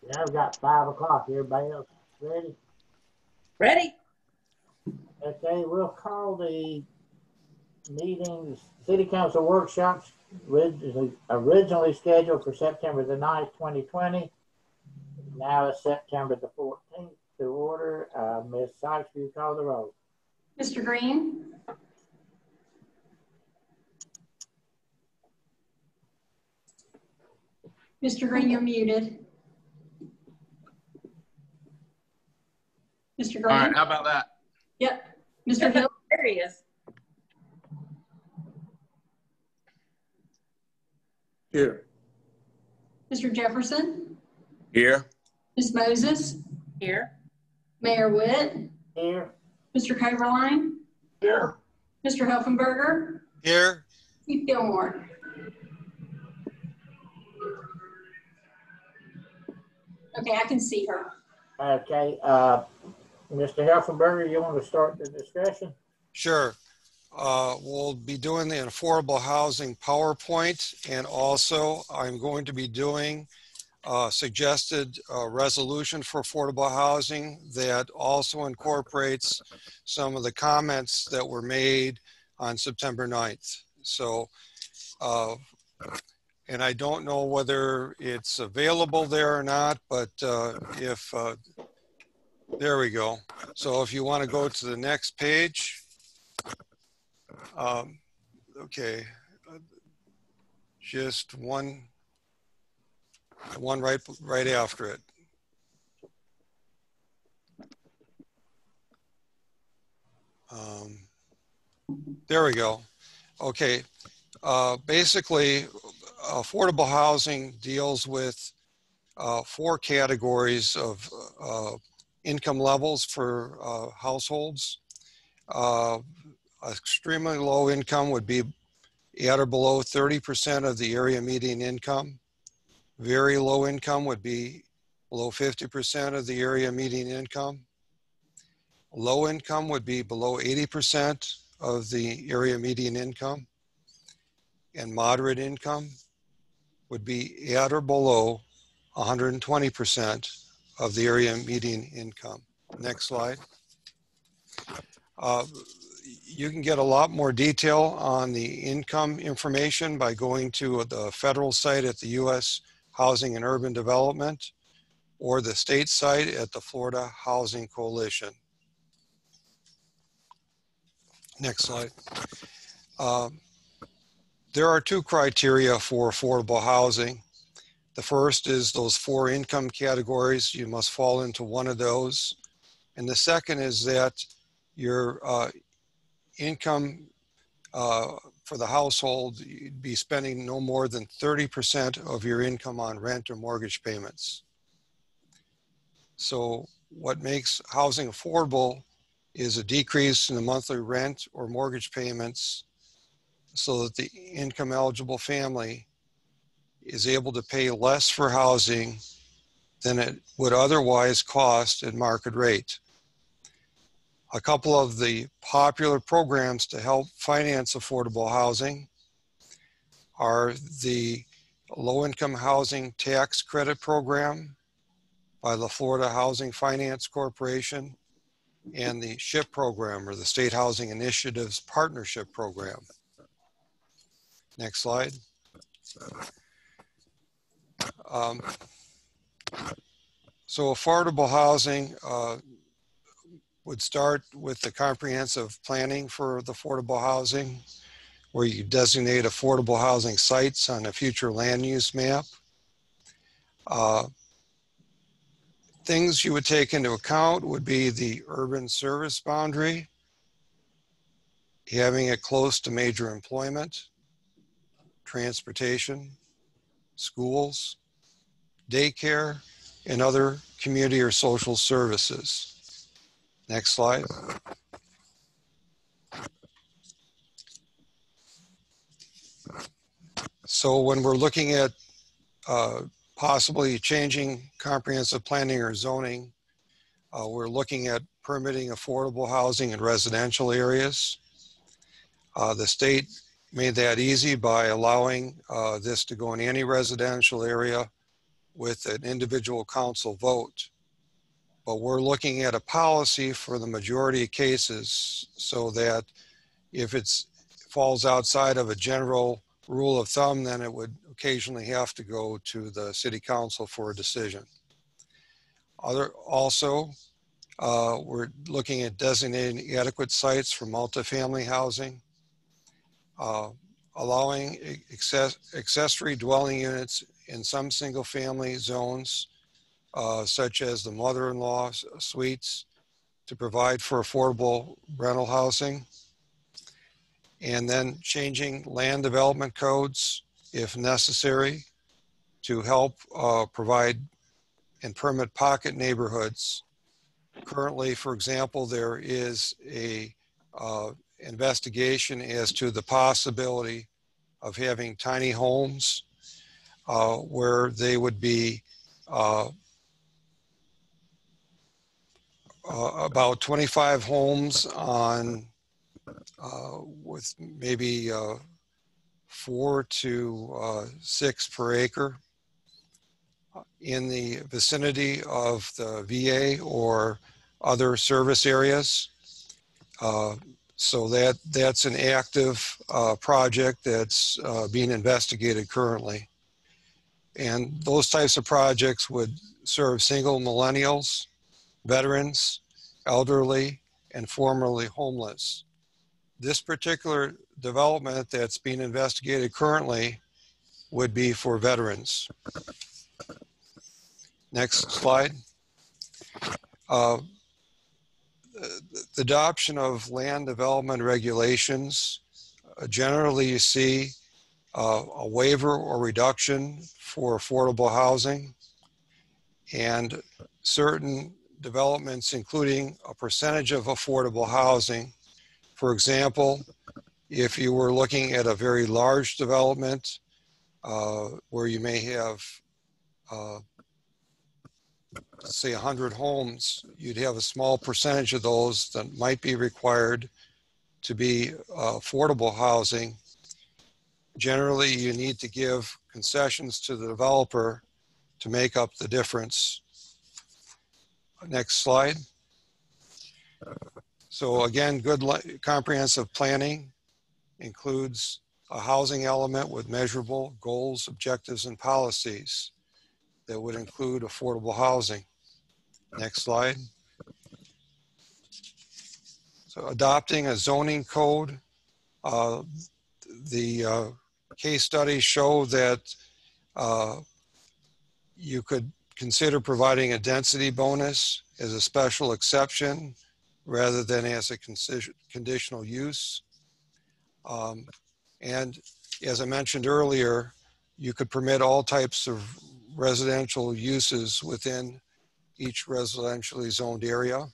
Yeah, I've got 5 o'clock. Everybody else ready? Ready? Okay, we'll call the meetings, city council workshops originally scheduled for September the 9th, 2020. Now it's September the 14th to order. Ms. Sykes, will you call the roll? Mr. Green? Mr. Green, you're muted. Mr. Green? All right, how about that? Yep. Mr. Hill? There he is. Here. Mr. Jefferson? Here. Ms. Moses? Here. Mayor Witt? Here. Mr. Coverline? Here. Mr. Helfenberger? Here. Keith Gilmore? Okay, I can see her. Okay, Mr. Helfenberger, you want to start the discussion? Sure. We'll be doing the affordable housing PowerPoint, and also I'm going to be doing a suggested resolution for affordable housing that also incorporates some of the comments that were made on September 9th. So, and I don't know whether it's available there or not, but there we go. So if you want to go to the next page. Okay, just one right after it. There we go. Okay, basically, affordable housing deals with 4 categories of income levels for households. Extremely low income would be at or below 30% of the area median income. Very low income would be below 50% of the area median income. Low income would be below 80% of the area median income. And moderate income would be at or below 120% of the area median income. Next slide. You can get a lot more detail on the income information by going to the federal site at the U.S. Housing and Urban Development or the state site at the Florida Housing Coalition. Next slide. There are 2 criteria for affordable housing. The first is those 4 income categories. You must fall into one of those. And the second is that your income for the household, you'd be spending no more than 30% of your income on rent or mortgage payments. So what makes housing affordable is a decrease in the monthly rent or mortgage payments so that the income eligible family is able to pay less for housing than it would otherwise cost at market rate. A couple of the popular programs to help finance affordable housing are the Low-Income Housing Tax Credit Program by the Florida Housing Finance Corporation and the SHIP program, or the State Housing Initiatives Partnership Program. Next slide. So affordable housing would start with the comprehensive planning for the affordable housing, where you designate affordable housing sites on a future land use map. Things you would take into account would be the urban service boundary, having it close to major employment, transportation, schools, daycare, and other community or social services. Next slide. So when we're looking at possibly changing comprehensive planning or zoning, we're looking at permitting affordable housing in residential areas. The state made that easy by allowing this to go in any residential area with an individual council vote. But we're looking at a policy for the majority of cases so that if it falls outside of a general rule of thumb, then it would occasionally have to go to the city council for a decision. Also, we're looking at designating adequate sites for multifamily housing, allowing accessory dwelling units in some single family zones, such as the mother-in-law suites, to provide for affordable rental housing, and then changing land development codes if necessary to help provide and permit pocket neighborhoods. Currently, for example, there is a investigation as to the possibility of having tiny homes where they would be about 25 homes on with maybe 4 to 6 per acre in the vicinity of the VA or other service areas. So that's an active project that's being investigated currently. And those types of projects would serve single millennials, veterans, elderly, and formerly homeless. This particular development that's being investigated currently would be for veterans. Next slide. The adoption of land development regulations, generally you see a waiver or reduction for affordable housing, and certain developments including a percentage of affordable housing. For example, if you were looking at a very large development where you may have say 100 homes, you'd have a small percentage of those that might be required to be affordable housing. Generally, you need to give concessions to the developer to make up the difference. Next slide. So again, good comprehensive planning includes a housing element with measurable goals, objectives, and policies that would include affordable housing. Next slide. So adopting a zoning code. The case studies show that you could consider providing a density bonus as a special exception rather than as a conditional use. And as I mentioned earlier, you could permit all types of residential uses within each residentially zoned area,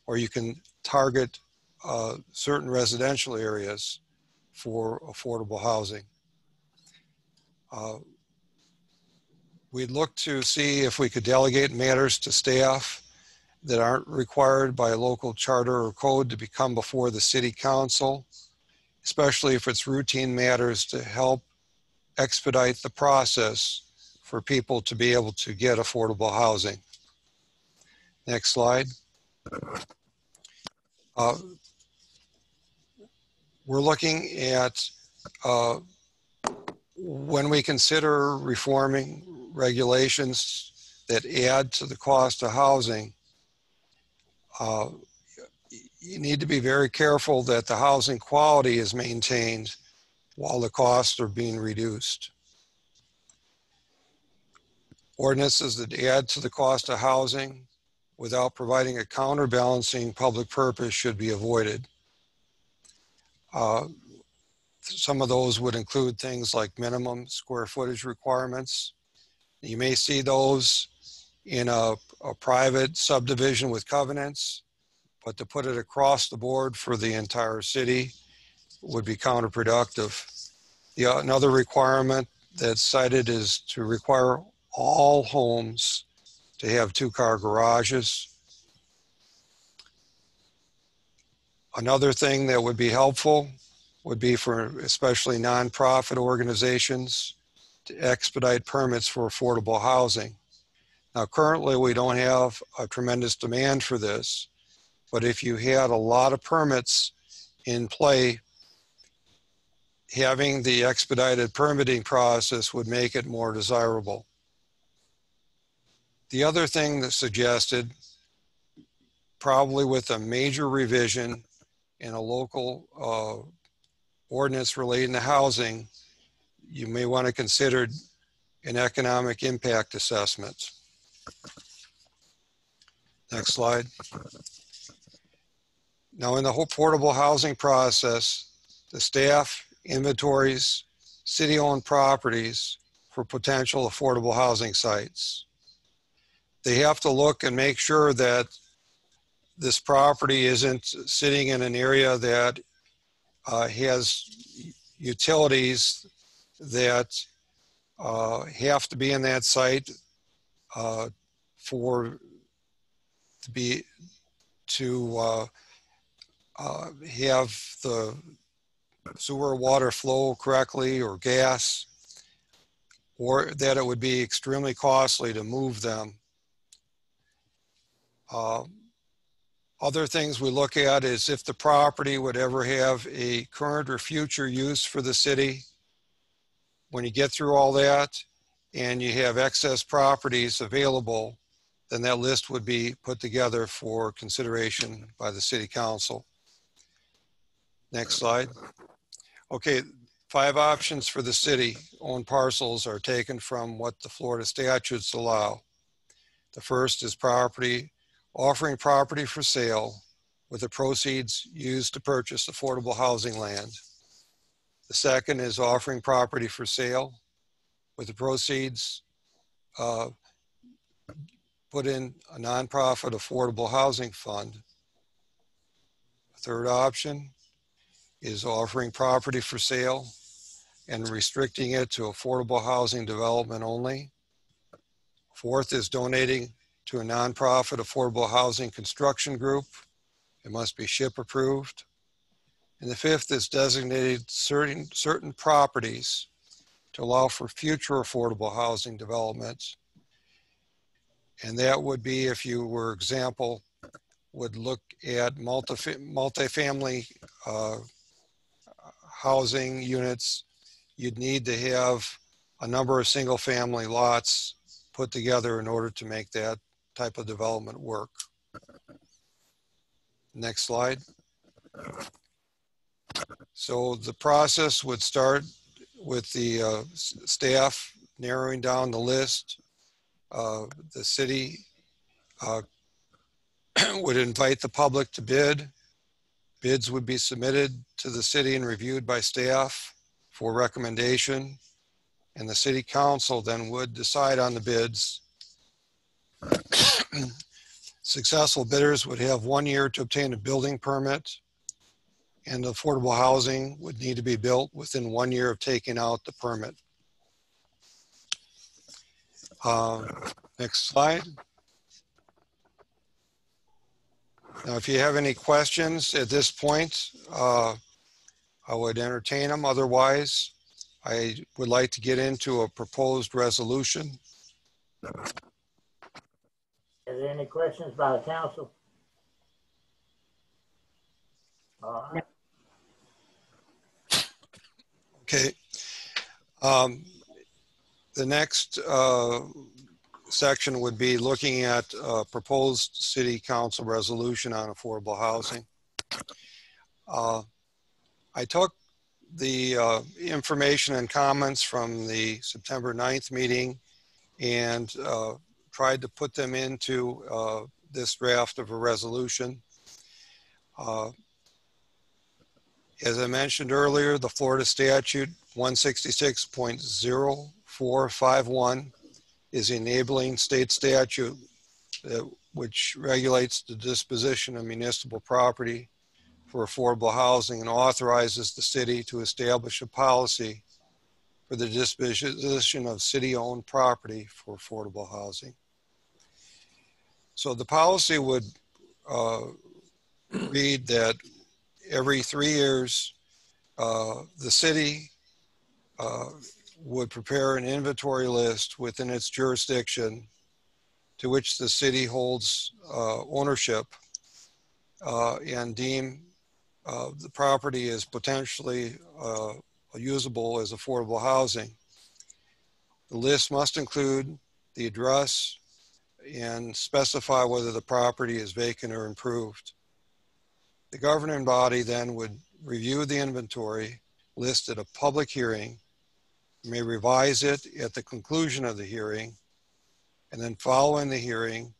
or you can target certain residential areas for affordable housing. We'd look to see if we could delegate matters to staff that aren't required by a local charter or code to become before the city council, especially if it's routine matters to help expedite the process for people to be able to get affordable housing. Next slide. We're looking at when we consider reforming regulations that add to the cost of housing, you need to be very careful that the housing quality is maintained while the costs are being reduced. Ordinances that add to the cost of housing without providing a counterbalancing public purpose should be avoided. Some of those would include things like minimum square footage requirements. You may see those in a private subdivision with covenants, but to put it across the board for the entire city would be counterproductive. Another requirement that's cited is to require all homes to have 2-car garages. Another thing that would be helpful would be for especially nonprofit organizations to expedite permits for affordable housing. Now, currently we don't have a tremendous demand for this, but if you had a lot of permits in play, having the expedited permitting process would make it more desirable. The other thing that's suggested, probably with a major revision in a local ordinance relating to housing, you may want to consider an economic impact assessment. Next slide. Now, in the affordable housing process, the staff inventories city-owned properties for potential affordable housing sites. They have to look and make sure that this property isn't sitting in an area that has utilities that have to be in that site have the sewer water flow correctly, or gas, or that it would be extremely costly to move them. Other things we look at is if the property would ever have a current or future use for the city. When you get through all that and you have excess properties available, then that list would be put together for consideration by the City Council. Next slide. Okay, 5 options for the city-owned parcels are taken from what the Florida statutes allow. The first is offering property for sale with the proceeds used to purchase affordable housing land. The second is offering property for sale with the proceeds put in a nonprofit affordable housing fund. The third option is offering property for sale and restricting it to affordable housing development only. Fourth is donating to a nonprofit affordable housing construction group. It must be SHIP approved. And the fifth is designated certain properties to allow for future affordable housing developments. And that would be, if you were example, would look at multifamily housing units. You'd need to have a number of single family lots put together in order to make that type of development work. Next slide. So the process would start with the staff narrowing down the list. The city would invite the public to bid. Bids would be submitted to the city and reviewed by staff for recommendation. And the City Council then would decide on the bids. Successful bidders would have 1 year to obtain a building permit, and affordable housing would need to be built within 1 year of taking out the permit. Next slide. Now, if you have any questions at this point, I would entertain them. Otherwise, I would like to get into a proposed resolution. Are there any questions by the council? All right. Okay. The next section would be looking at a proposed City Council resolution on affordable housing. I took the information and comments from the September 9th meeting and tried to put them into this draft of a resolution. As I mentioned earlier, the Florida statute 166.0451 is the enabling state statute which regulates the disposition of municipal property for affordable housing and authorizes the city to establish a policy for the disposition of city-owned property for affordable housing. So the policy would read that every 3 years, the city would prepare an inventory list within its jurisdiction to which the city holds ownership and deem the property as potentially usable as affordable housing. The list must include the address and specify whether the property is vacant or improved. The governing body then would review the inventory list at a public hearing, may revise it at the conclusion of the hearing, and then following the hearing,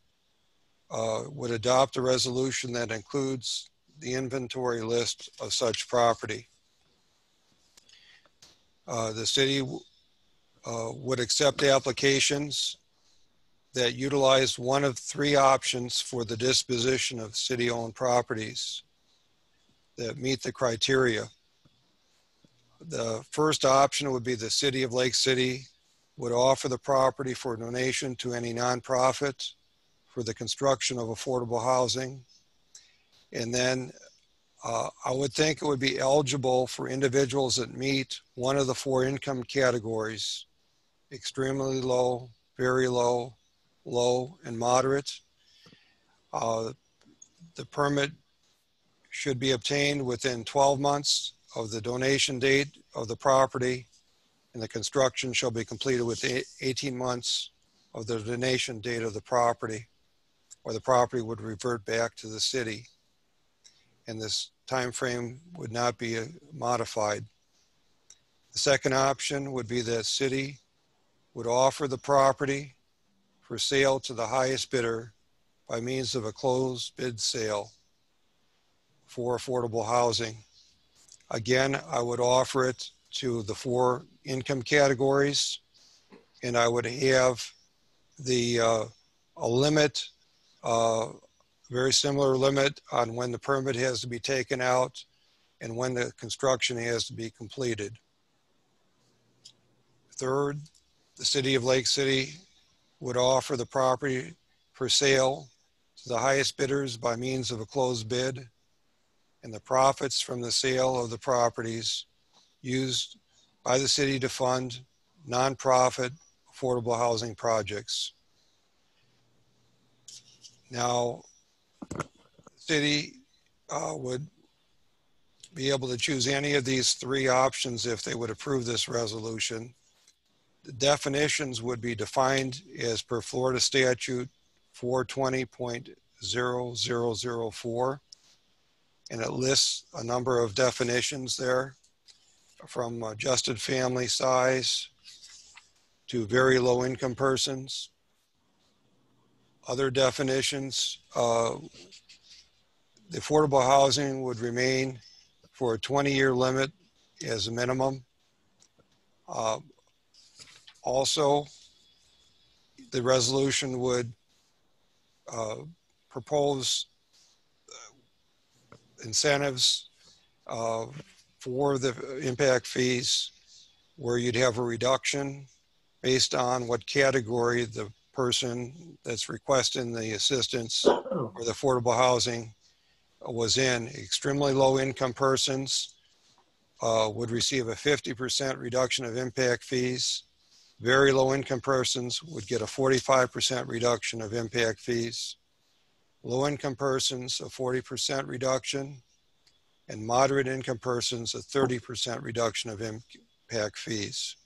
would adopt a resolution that includes the inventory list of such property. The city would accept applications that utilize one of 3 options for the disposition of city-owned properties that meet the criteria. The first option would be the City of Lake City would offer the property for donation to any nonprofit for the construction of affordable housing. And then I would think it would be eligible for individuals that meet one of the 4 income categories: extremely low, very low, low, and moderate. The permit should be obtained within 12 months of the donation date of the property, and the construction shall be completed within 18 months of the donation date of the property, or the property would revert back to the city, and this time frame would not be modified. The second option would be the city would offer the property for sale to the highest bidder by means of a closed bid sale for affordable housing. Again, I would offer it to the 4 income categories, and I would have a limit, very similar limit on when the permit has to be taken out and when the construction has to be completed. Third, the City of Lake City would offer the property for sale to the highest bidders by means of a closed bid, and the profits from the sale of the properties used by the city to fund nonprofit affordable housing projects. Now, the city would be able to choose any of these 3 options if they would approve this resolution. The definitions would be defined as per Florida Statute 420.0004, and it lists a number of definitions there, from adjusted family size to very low income persons. Other definitions, the affordable housing would remain for a 20-year limit as a minimum. Also, the resolution would propose incentives for the impact fees, where you'd have a reduction based on what category the person that's requesting the assistance or the affordable housing was in. Extremely low income persons would receive a 50% reduction of impact fees. Very low income persons would get a 45% reduction of impact fees. Low income persons, a 40% reduction, and moderate income persons, a 30% reduction of impact fees.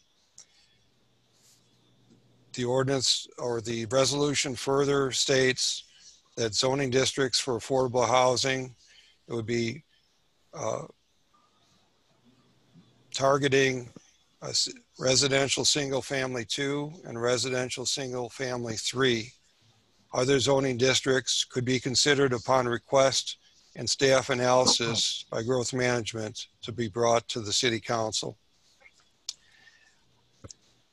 The ordinance or the resolution further states that zoning districts for affordable housing, it would be targeting a residential single family 2 and residential single family 3. Other zoning districts could be considered upon request and staff analysis by growth management to be brought to the city council.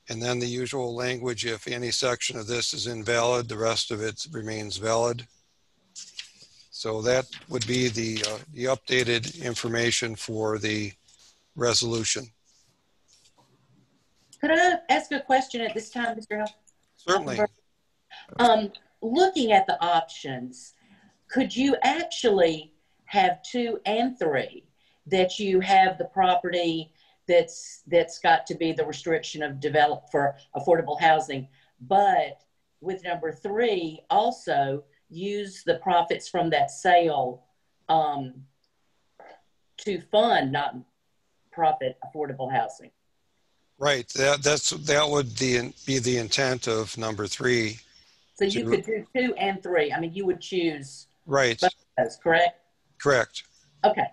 And then the usual language: if any section of this is invalid, the rest of it remains valid. So that would be the updated information for the resolution. Could I ask a question at this time, Mr. Huff? Certainly. Looking at the options, could you actually have 2 and 3, that you have the property that's got to be the restriction of develop for affordable housing, but with number 3 also use the profits from that sale to fund not-profit affordable housing? Right. That would be the intent of number 3. So you could do 2 and 3. I mean, you would choose Right. both of those, correct? Correct. Okay.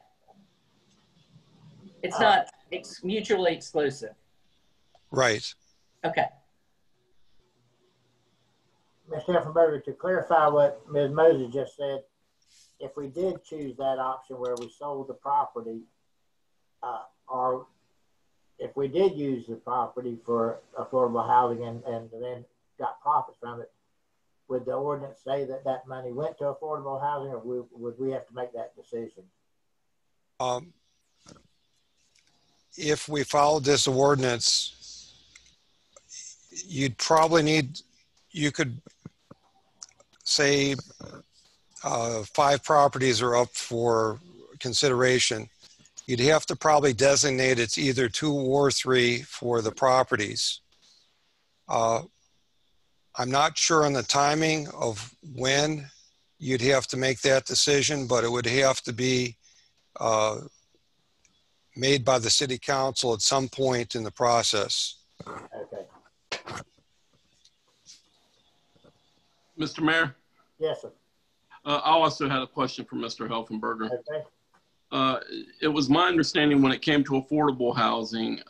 It's not mutually exclusive. Right. Okay. Mr. Effenberger, to clarify what Ms. Moses just said, if we did choose that option where we sold the property, or if we did use the property for affordable housing and then got profits from it, would the ordinance say that that money went to affordable housing, or would we have to make that decision? If we followed this ordinance, you'd probably you could say 5 properties are up for consideration. You'd have to probably designate it's either 2 or 3 for the properties. I'm not sure on the timing of when you'd have to make that decision, but it would have to be made by the city council at some point in the process. Okay. Mr. Mayor, Yes, sir. I also had a question for Mr. Helfenberger. Okay. It was my understanding when it came to affordable housing,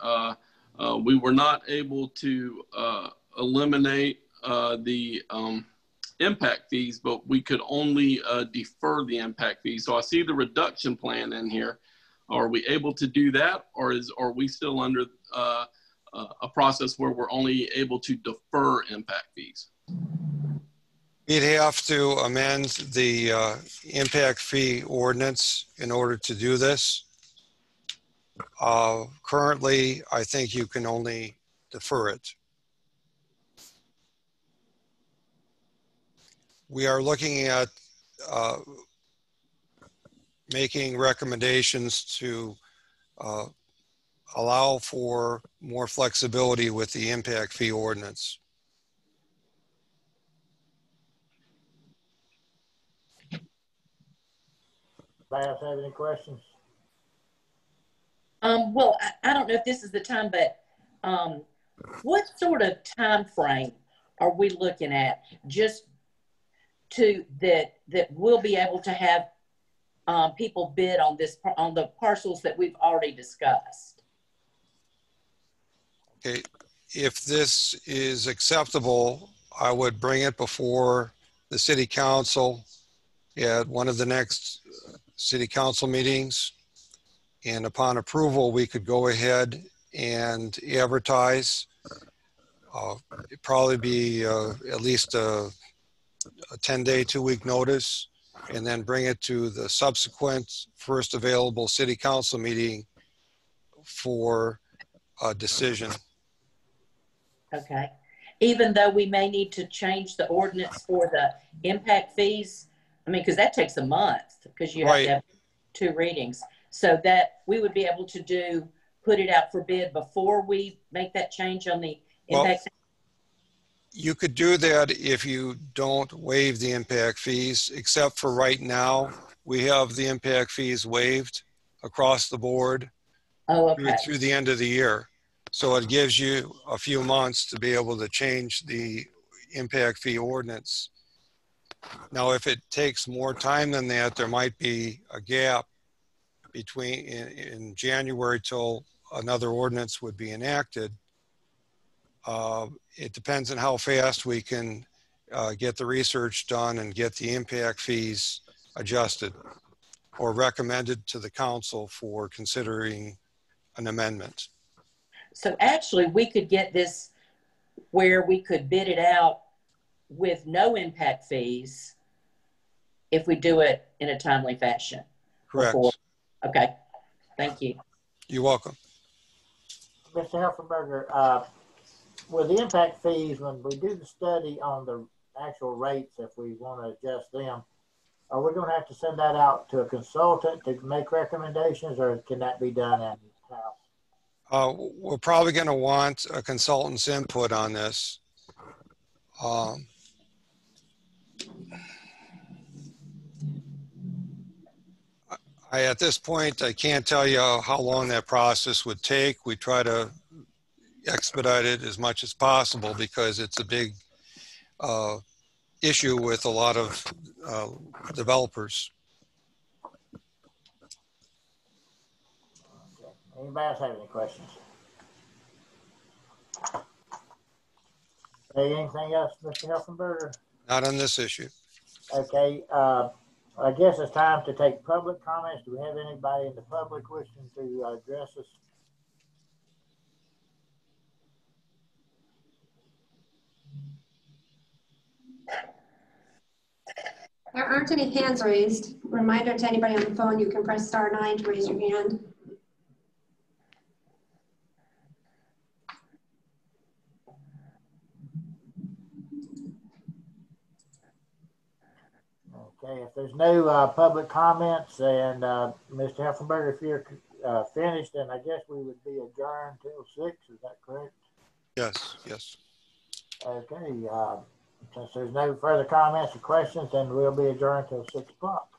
we were not able to eliminate the impact fees, but we could only defer the impact fees. So I see the reduction plan in here. Are we able to do that, or are we still under a process where we're only able to defer impact fees? You'd have to amend the impact fee ordinance in order to do this. Currently, I think you can only defer it. We are looking at making recommendations to allow for more flexibility with the impact fee ordinance. Anybody else have any questions? Well, I don't know if this is the time, but what sort of time frame are we looking at just that we'll be able to have people bid on the parcels that we've already discussed? Okay, if this is acceptable, I would bring it before the city council at one of the next city council meetings. And upon approval, we could go ahead and advertise. It'd probably be at least a 10-day, 2-week notice, and then bring it to the subsequent first available city council meeting for a decision. Okay. Even though we may need to change the ordinance for the impact fees, I mean, because that takes a month because you have to have 2 readings. So that we would be able to put it out for bid before we make that change on the impact. You could do that if you don't waive the impact fees, except for right now, we have the impact fees waived across the board through the end of the year. So it gives you a few months to be able to change the impact fee ordinance. Now, if it takes more time than that, there might be a gap between in January till another ordinance would be enacted. It depends on how fast we can get the research done and get the impact fees adjusted or recommended to the council for considering an amendment. So actually we could get this where we could bid it out with no impact fees if we do it in a timely fashion. Correct. Okay, thank you. You're welcome. Mr. Helfenberger, with the impact fees, when we do the study on the actual rates, if we want to adjust them, are we going to have to send that out to a consultant to make recommendations, or can that be done in-house? We're probably going to want a consultant's input on this. At this point, I can't tell you how long that process would take. We try to expedite it as much as possible because it's a big issue with a lot of developers. Anybody else have any questions? Okay, anything else, Mr. Helfenberger? Not on this issue. Okay, I guess it's time to take public comments. Do we have anybody in the public wishing to address us? There aren't any hands raised. Reminder to anybody on the phone, you can press *9 to raise your hand. Okay, if there's no public comments, and Mr. Helfenberger, if you're finished, then I guess we would be adjourned till 6. Is that correct? Yes, yes. Okay, since there's no further comments or questions, then we'll be adjourned till 6 o'clock.